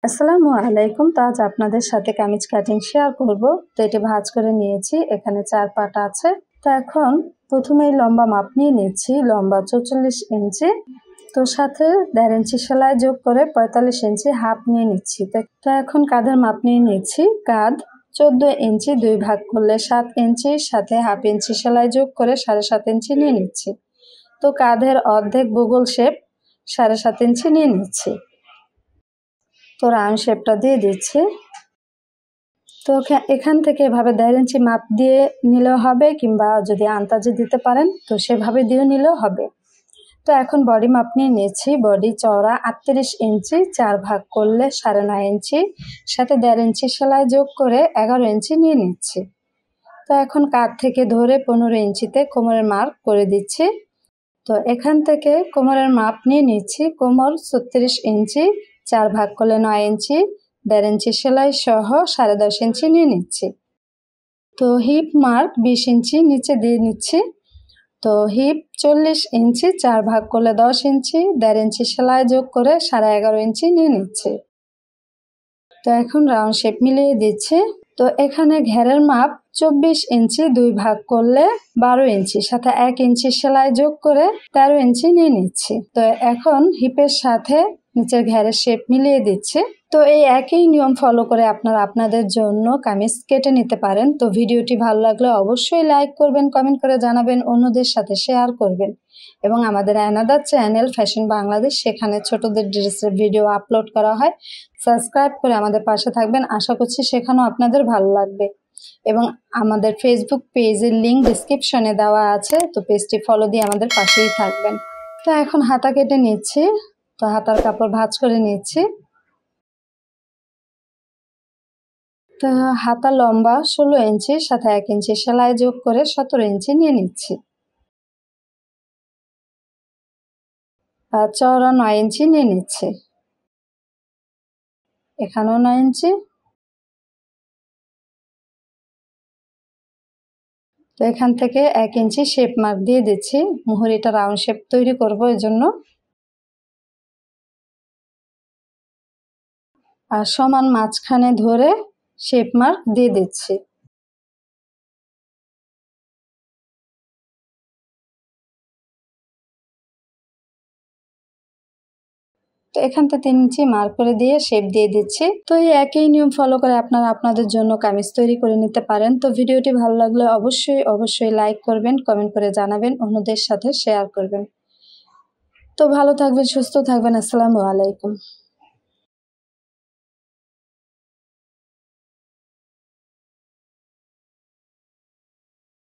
আসসালামু আলাইকুম। তো আজ আপনাদের সাথে কামিজ কাটিং শেয়ার করব। তো এটি ভাঁজ করে নিয়েছি, এখানে 4 পাট আছে। তো এখন প্রথমেই লম্বা মাপ নিয়ে নিচ্ছি, লম্বা 44 ইঞ্চি। তো সাথে 1.5 ইঞ্চি সেলাই যোগ করে 45 ইঞ্চি হাফ নিয়ে নিচ্ছি। তো এখন কাঁধের মাপ নিয়ে নিচ্ছি, কাঁধ 14 ইঞ্চি 2 ভাগ করলে 7 ইঞ্চি, সাথে হাফ ইঞ্চি সেলাই যোগ করে 7.5 ইঞ্চি নিয়ে নিচ্ছি। তো কাঁধের অর্ধেক বুগল শেপ 7.5 ইঞ্চি নিয়ে নিচ্ছি। তো রাউন্ড শেপটা দিয়ে দিচ্ছি। তো এখান থেকে এভাবে 1.5 ইঞ্চি মাপ দিয়ে নিলেও হবে, কিংবা যদি আন্দাজে দিতে পারেন তো সেভাবে দিয়ে নিলেও হবে। তো এখন বডি মাপ নিয়ে নিয়েছি, বডি চওড়া 38 ইঞ্চি 4 ভাগ করলে 9.5 ইঞ্চি, সাথে 1.5 ইঞ্চি সেলাই যোগ করে 11 ইঞ্চি নিয়ে নিচ্ছি। তো এখন কাঁধ থেকে ধরে 15 ইঞ্চিতে কোমরের মার্ক করে দিচ্ছি। তো এখান থেকে কোমরের মাপ নিয়ে নিচ্ছি, কোমর 36 ইঞ্চি 4 ভাগ করলে 9 ইঞ্চি, 1.5 ইঞ্চি সেলাই সহ 10.5 ইঞ্চি নিয়ে নিচ্ছি। তো হিপ মার্ক 20 ইঞ্চি নিচে দিয়ে নিচ্ছি। তো হিপ 40 ইঞ্চি 4 ভাগ করলে 10 ইঞ্চি, 1.5 ইঞ্চি সেলাই যোগ করে 11.5 ইঞ্চি নিয়ে নিচ্ছি। তো এখন রাউন্ড শেপ মিলিয়ে দিচ্ছি। তো এখানে ঘেরের মাপ 24 ইঞ্চি 2 ভাগ করলে 12 ইঞ্চি, সাথে 1 ইঞ্চি সেলাই যোগ করে 13 ইঞ্চি নিয়ে নিচ্ছি। তো এখন হিপের সাথে নিচের ঘেরের শেপ মিলিয়ে দিচ্ছি। তো এই একই নিয়ম ফলো করে আপনারা আপনাদের জন্য কামিজ কেটে নিতে পারেন। তো ভিডিওটি ভালো লাগলে অবশ্যই লাইক করবেন, কমেন্ট করে জানাবেন, অন্যদের সাথে শেয়ার করবেন। এবং আমাদের অ্যানাদার চ্যানেল ফ্যাশন বাংলাদেশ, সেখানে ছোটদের ড্রেসের ভিডিও আপলোড করা হয়। সাবস্ক্রাইব করে আমাদের পাশে থাকবেন, আশা করছি সেখানেও আপনাদের ভালো লাগবে। এবং আমাদের ফেসবুক পেজের লিঙ্ক ডিসক্রিপশনে দেওয়া আছে, তো পেজটি ফলো দিয়ে আমাদের পাশেই থাকবেন। তো এখন হাতা কেটে নিচ্ছি। তো হাতার কাপড় ভাঁজ করে নিচ্ছি। তো হাতা লম্বা 16 ইঞ্চি, সাথে 1 ইঞ্চি সেলাই যোগ করে 17 ইঞ্চি নিয়ে নিচ্ছি। আর চওড়া 9 ইঞ্চি নিয়ে নিচ্ছি, এখানেও 9 ইঞ্চি। তো এখান থেকে 1 ইঞ্চি শেপ মার্ক দিয়ে দিচ্ছি, মুহুরিটা রাউন্ড শেপ তৈরি করব এর জন্য। আর সমান মাঝখানে ধরে শেপ মার্ক দিয়ে দিচ্ছি। তো এখান থেকে 3 ইঞ্চি মার্ক করে দিয়ে শেপ দিয়ে দিচ্ছি। তো এই একই নিয়ম ফলো করে আপনারা আপনাদের জন্য কামিজ তৈরি করে নিতে পারেন। তো ভিডিওটি ভালো লাগলে অবশ্যই লাইক করবেন, কমেন্ট করে জানাবেন, অন্যদের সাথে শেয়ার করবেন। তো ভালো থাকবেন, সুস্থ থাকবেন। আসসালামু আলাইকুম।